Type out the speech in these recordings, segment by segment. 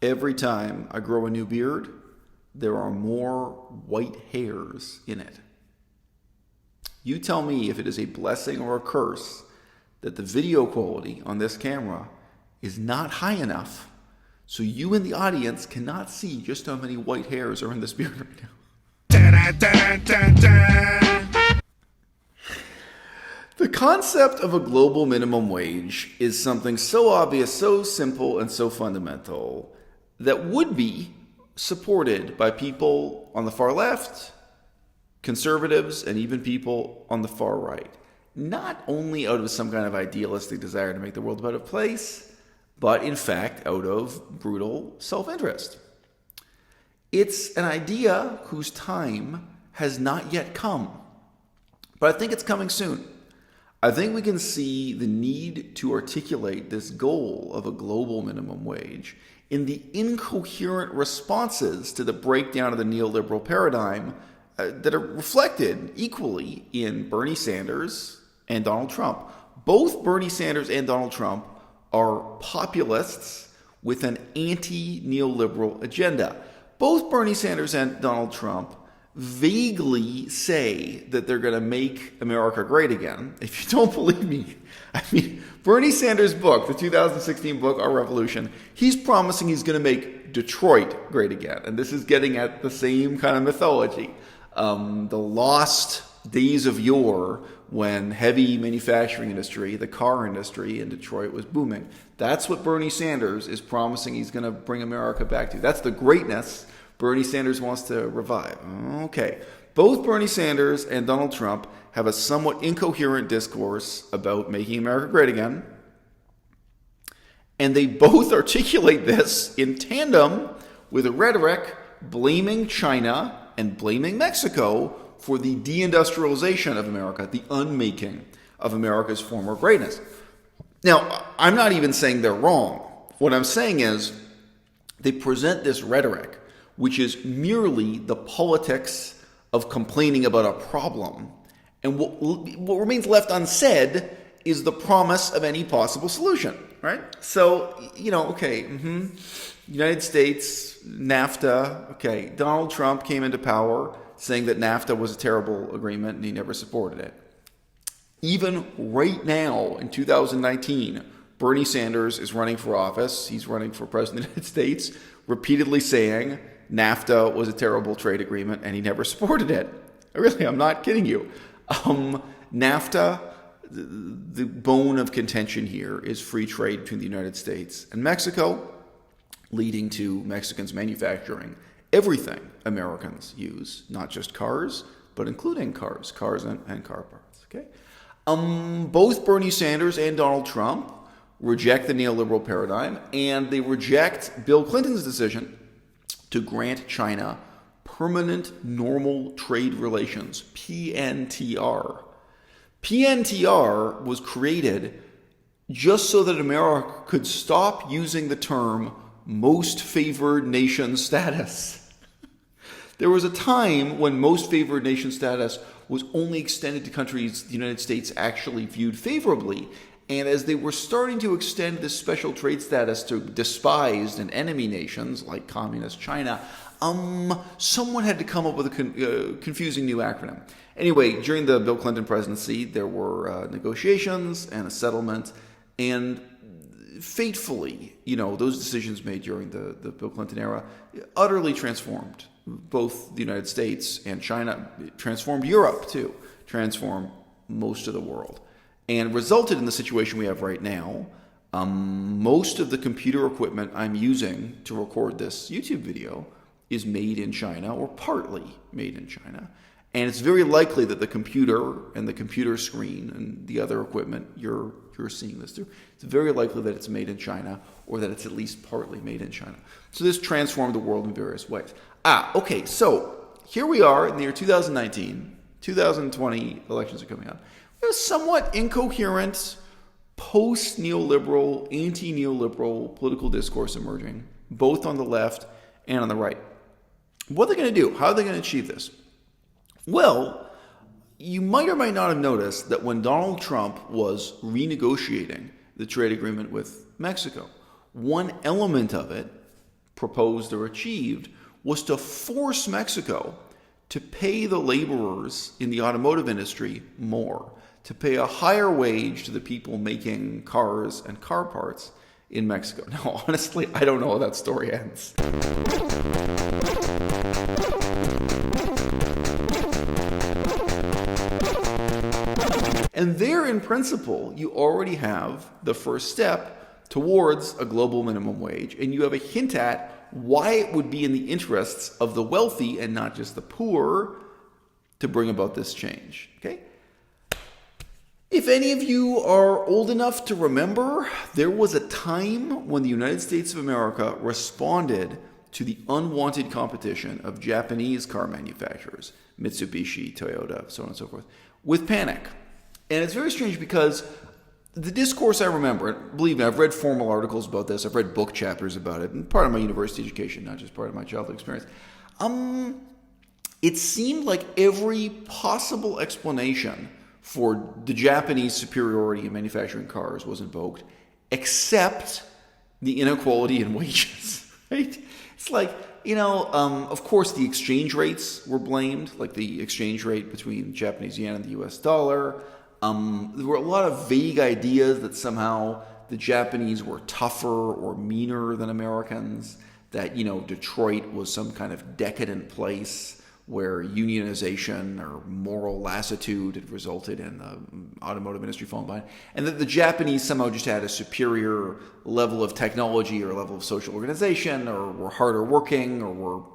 Every time I grow a new beard, there are more white hairs in it. You tell me if it is a blessing or a curse that the video quality on this camera is not high enough so you in the audience cannot see just how many white hairs are in this beard right now. The concept of a global minimum wage is something so obvious, so simple, and so fundamental that would be supported by people on the far left, conservatives, and even people on the far right. Not only out of some kind of idealistic desire to make the world a better place, but in fact out of brutal self-interest. It's an idea whose time has not yet come, but I think it's coming soon. I think we can see the need to articulate this goal of a global minimum wage in the incoherent responses to the breakdown of the neoliberal paradigm that are reflected equally in Bernie Sanders and Donald Trump. Both Bernie Sanders and Donald Trump are populists with an anti-neoliberal agenda. Both Bernie Sanders and Donald Trump vaguely say that they're going to make America great again. If you don't believe me, I mean, Bernie Sanders' book, the 2016 book, Our Revolution, he's promising he's going to make Detroit great again. And this is getting at the same kind of mythology. The lost days of yore when heavy manufacturing industry, the car industry in Detroit was booming. That's what Bernie Sanders is promising he's going to bring America back to. That's the greatness Bernie Sanders wants to revive. Okay. Both Bernie Sanders and Donald Trump have a somewhat incoherent discourse about making America great again. And they both articulate this in tandem with a rhetoric blaming China and blaming Mexico for the deindustrialization of America, the unmaking of America's former greatness. Now, I'm not even saying they're wrong. What I'm saying is they present this rhetoric, which is merely the politics of complaining about a problem. And what remains left unsaid is the promise of any possible solution, right? So, United States, NAFTA, okay, Donald Trump came into power saying that NAFTA was a terrible agreement and he never supported it. Even right now in 2019, Bernie Sanders is running for office. He's running for president of the United States, repeatedly saying NAFTA was a terrible trade agreement and he never supported it. Really, I'm not kidding you. NAFTA, the bone of contention here is free trade between the United States and Mexico, leading to Mexicans manufacturing everything Americans use, not just cars, but including cars and car parts. Okay, both Bernie Sanders and Donald Trump reject the neoliberal paradigm, and they reject Bill Clinton's decision to grant China permanent normal trade relations, PNTR. PNTR was created just so that America could stop using the term most favored nation status. There was a time when most favored nation status was only extended to countries the United States actually viewed favorably. And as they were starting to extend this special trade status to despised and enemy nations like communist China, someone had to come up with a confusing new acronym. Anyway, during the Bill Clinton presidency, there were negotiations and a settlement, and fatefully, those decisions made during the Bill Clinton era utterly transformed both the United States and China, transformed Europe too, transformed most of the world, and resulted in the situation we have right now. Most of the computer equipment I'm using to record this YouTube video is made in China or partly made in China. And it's very likely that the computer and the computer screen and the other equipment you're seeing this through, it's very likely that it's made in China or that it's at least partly made in China. So this transformed the world in various ways. Okay, so here we are in the year 2019, 2020 elections are coming up. We have a somewhat incoherent, post-neoliberal, anti-neoliberal political discourse emerging, both on the left and on the right. What are they going to do? How are they going to achieve this? Well, you might or might not have noticed that when Donald Trump was renegotiating the trade agreement with Mexico, one element of it proposed or achieved was to force Mexico to pay the laborers in the automotive industry more, to pay a higher wage to the people making cars and car parts in Mexico. Now, honestly, I don't know how that story ends. And there, in principle, you already have the first step towards a global minimum wage, and you have a hint at why it would be in the interests of the wealthy and not just the poor to bring about this change. Okay? If any of you are old enough to remember, there was a time when the United States of America responded to the unwanted competition of Japanese car manufacturers, Mitsubishi, Toyota, so on and so forth, with panic. And it's very strange because the discourse I remember, believe me, I've read formal articles about this, I've read book chapters about it, and part of my university education, not just part of my childhood experience. It seemed like every possible explanation for the Japanese superiority in manufacturing cars was invoked, except the inequality in wages, right? It's like, of course the exchange rates were blamed, like the exchange rate between Japanese yen and the US dollar. There were a lot of vague ideas that somehow the Japanese were tougher or meaner than Americans, that, Detroit was some kind of decadent place where unionization or moral lassitude had resulted in the automotive industry falling behind, and that the Japanese somehow just had a superior level of technology or level of social organization, or were harder working, or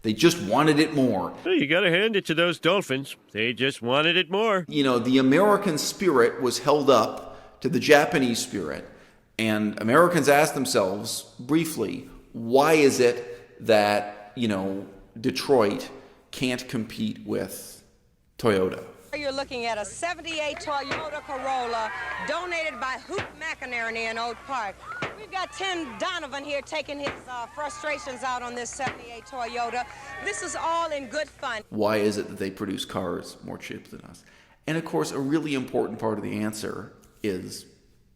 they just wanted it more. Well, you got to hand it to those dolphins. They just wanted it more. The American spirit was held up to the Japanese spirit, and Americans asked themselves briefly, why is it that, Detroit can't compete with Toyota? You're looking at a 78 Toyota Corolla donated by Hoot McInerney in Oak Park. We've got Tim Donovan here taking his frustrations out on this 78 Toyota. This is all in good fun. Why is it that they produce cars more cheap than us? And of course, a really important part of the answer is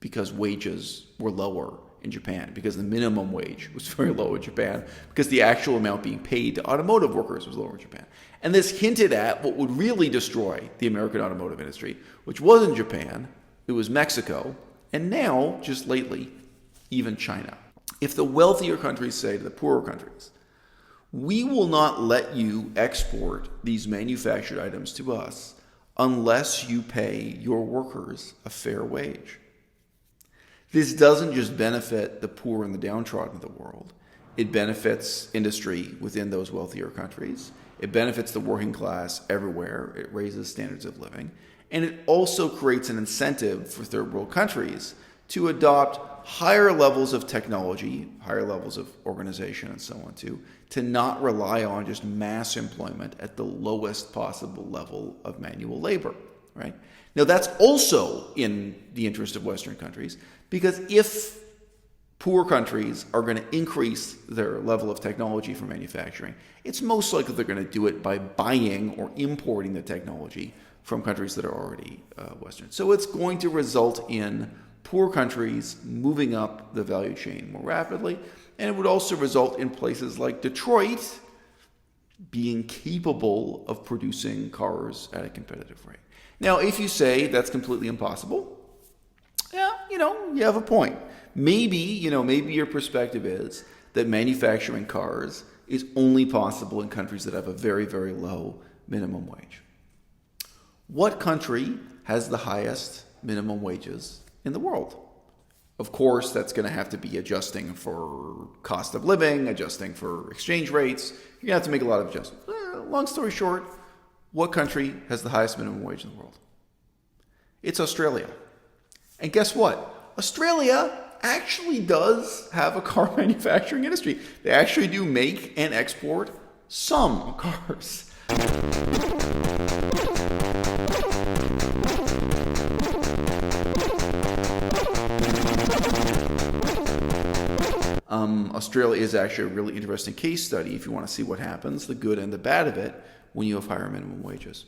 because wages were lower in Japan, because the minimum wage was very low in Japan, because the actual amount being paid to automotive workers was lower in Japan. And this hinted at what would really destroy the American automotive industry, which wasn't Japan, it was Mexico, and now, just lately, even China. If the wealthier countries say to the poorer countries, we will not let you export these manufactured items to us unless you pay your workers a fair wage. This doesn't just benefit the poor and the downtrodden of the world. It benefits industry within those wealthier countries. It benefits the working class everywhere. It raises standards of living. And it also creates an incentive for third world countries to adopt higher levels of technology, higher levels of organization, and so on, to not rely on just mass employment at the lowest possible level of manual labor, right? Now, that's also in the interest of Western countries, because if poor countries are going to increase their level of technology for manufacturing, it's most likely they're going to do it by buying or importing the technology from countries that are already Western. So it's going to result in poor countries moving up the value chain more rapidly, and it would also result in places like Detroit being capable of producing cars at a competitive rate. Now, if you say that's completely impossible, yeah, you have a point. Maybe your perspective is that manufacturing cars is only possible in countries that have a very, very low minimum wage. What country has the highest minimum wages in the world? Of course, that's going to have to be adjusting for cost of living, adjusting for exchange rates. You're going to have to make a lot of adjustments. Long story short, what country has the highest minimum wage in the world? It's Australia. And guess what? Australia actually does have a car manufacturing industry. They actually do make and export some cars. Australia is actually a really interesting case study if you want to see what happens, the good and the bad of it, when you have higher minimum wages.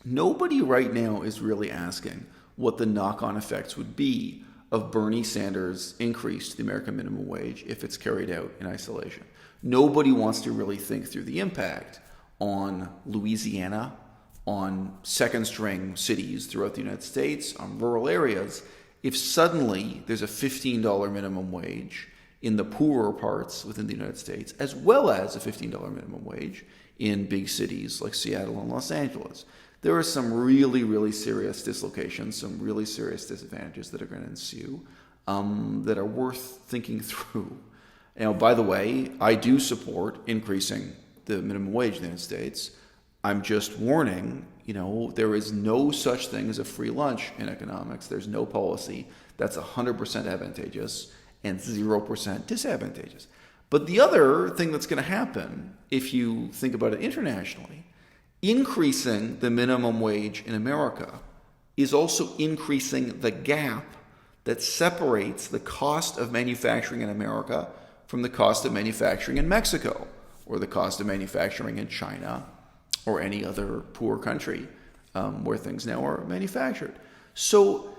Nobody right now is really asking what the knock-on effects would be of Bernie Sanders' increase to the American minimum wage if it's carried out in isolation. Nobody wants to really think through the impact on Louisiana, on second-string cities throughout the United States, on rural areas, if suddenly there's a $15 minimum wage in the poorer parts within the United States, as well as a $15 minimum wage in big cities like Seattle and Los Angeles. There are some really, really serious dislocations, some really serious disadvantages that are going to ensue that are worth thinking through. Now, by the way, I do support increasing the minimum wage in the United States. I'm just warning, there is no such thing as a free lunch in economics. There's no policy that's 100% advantageous and 0% disadvantageous. But the other thing that's going to happen, if you think about it internationally, increasing the minimum wage in America is also increasing the gap that separates the cost of manufacturing in America from the cost of manufacturing in Mexico, or the cost of manufacturing in China, or any other poor country where things now are manufactured. So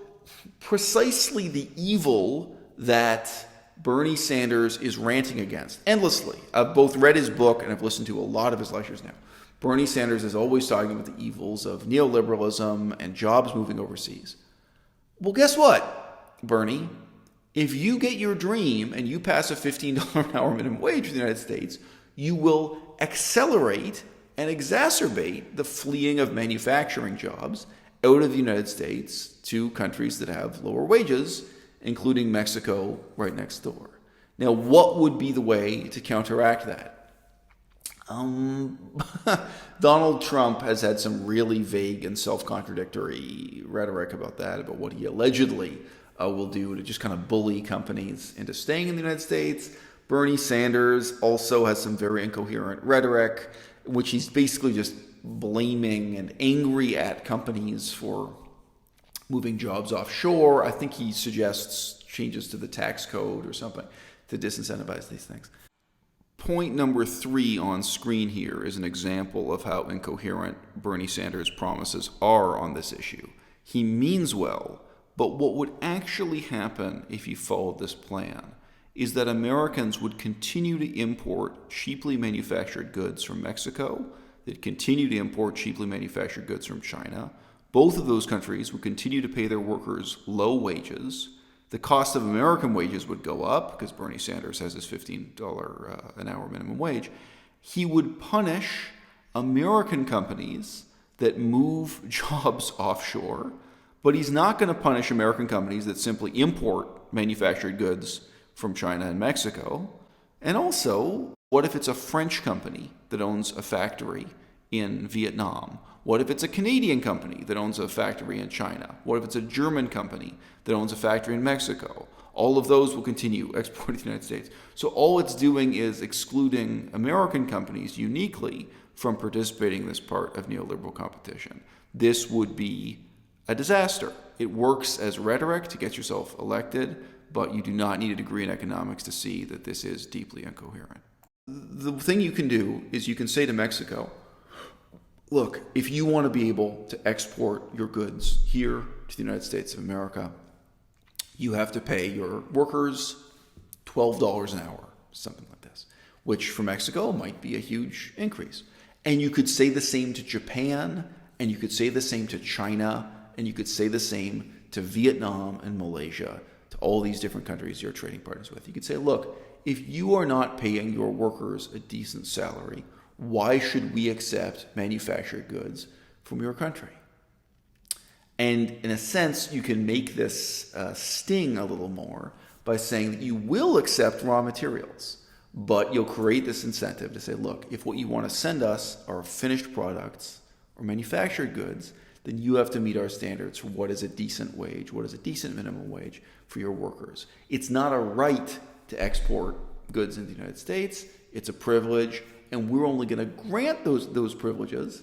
precisely the evil that Bernie Sanders is ranting against endlessly. I've both read his book and I've listened to a lot of his lectures now. Bernie Sanders is always talking about the evils of neoliberalism and jobs moving overseas. Well, guess what, Bernie? If you get your dream and you pass a $15 an hour minimum wage in the United States, you will accelerate and exacerbate the fleeing of manufacturing jobs out of the United States to countries that have lower wages, including Mexico right next door. Now, what would be the way to counteract that? Donald Trump has had some really vague and self-contradictory rhetoric about that, about what he allegedly will do to just kind of bully companies into staying in the United States. Bernie Sanders also has some very incoherent rhetoric, which he's basically just blaming and angry at companies for moving jobs offshore. I think he suggests changes to the tax code or something to disincentivize these things. Point number 3 on screen here is an example of how incoherent Bernie Sanders' promises are on this issue. He means well, but what would actually happen if he followed this plan is that Americans would continue to import cheaply manufactured goods from Mexico. They'd continue to import cheaply manufactured goods from China. Both of those countries would continue to pay their workers low wages. The cost of American wages would go up because Bernie Sanders has his $15 an hour minimum wage. He would punish American companies that move jobs offshore, but he's not going to punish American companies that simply import manufactured goods from China and Mexico. And also, what if it's a French company that owns a factory in Vietnam? What if it's a Canadian company that owns a factory in China? What if it's a German company that owns a factory in Mexico? All of those will continue exporting to the United States. So all it's doing is excluding American companies uniquely from participating in this part of neoliberal competition. This would be a disaster. It works as rhetoric to get yourself elected, but you do not need a degree in economics to see that this is deeply incoherent. The thing you can do is you can say to Mexico, look, if you want to be able to export your goods here to the United States of America, you have to pay your workers $12 an hour, something like this, which for Mexico might be a huge increase. And you could say the same to Japan, and you could say the same to China, and you could say the same to Vietnam and Malaysia, to all these different countries you're trading partners with. You could say, look, if you are not paying your workers a decent salary, why should we accept manufactured goods from your country? And in a sense, you can make this sting a little more by saying that you will accept raw materials, but you'll create this incentive to say, look, if what you want to send us are finished products or manufactured goods, then you have to meet our standards for what is a decent wage, what is a decent minimum wage for your workers. It's not a right to export goods into the United States. It's a privilege, and we're only going to grant those privileges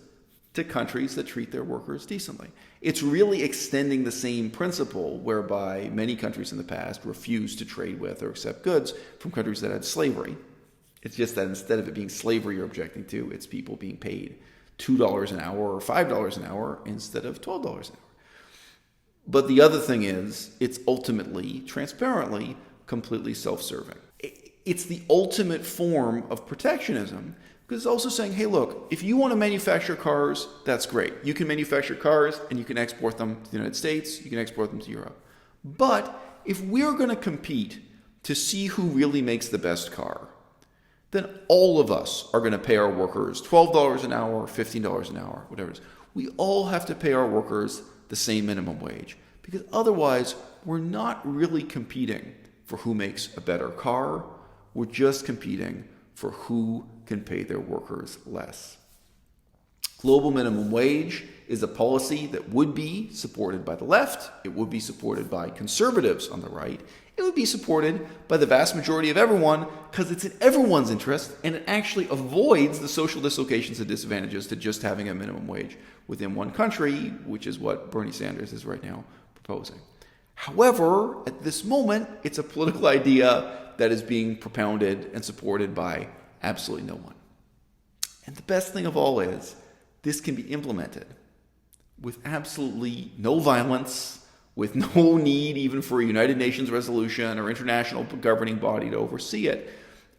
to countries that treat their workers decently. It's really extending the same principle whereby many countries in the past refused to trade with or accept goods from countries that had slavery. It's just that instead of it being slavery you're objecting to, it's people being paid $2 an hour or $5 an hour instead of $12 an hour. But the other thing is, it's ultimately, transparently, completely self-serving. It's the ultimate form of protectionism, because it's also saying, hey, look, if you want to manufacture cars, that's great. You can manufacture cars and you can export them to the United States, you can export them to Europe. But if we're going to compete to see who really makes the best car, then all of us are going to pay our workers $12 an hour, $15 an hour, whatever it is. We all have to pay our workers the same minimum wage, because otherwise we're not really competing for who makes a better car. We're just competing for who can pay their workers less. Global minimum wage is a policy that would be supported by the left. It would be supported by conservatives on the right. It would be supported by the vast majority of everyone because it's in everyone's interest, and it actually avoids the social dislocations and disadvantages to just having a minimum wage within one country, which is what Bernie Sanders is right now proposing. However, at this moment, it's a political idea that is being propounded and supported by absolutely no one. And the best thing of all is, this can be implemented with absolutely no violence, with no need even for a United Nations resolution or international governing body to oversee it.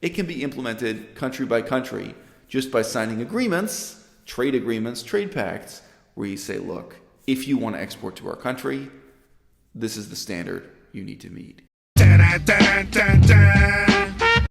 It can be implemented country by country just by signing agreements, trade pacts, where you say, look, if you want to export to our country, this is the standard you need to meet. Dun, dun, dun, dun.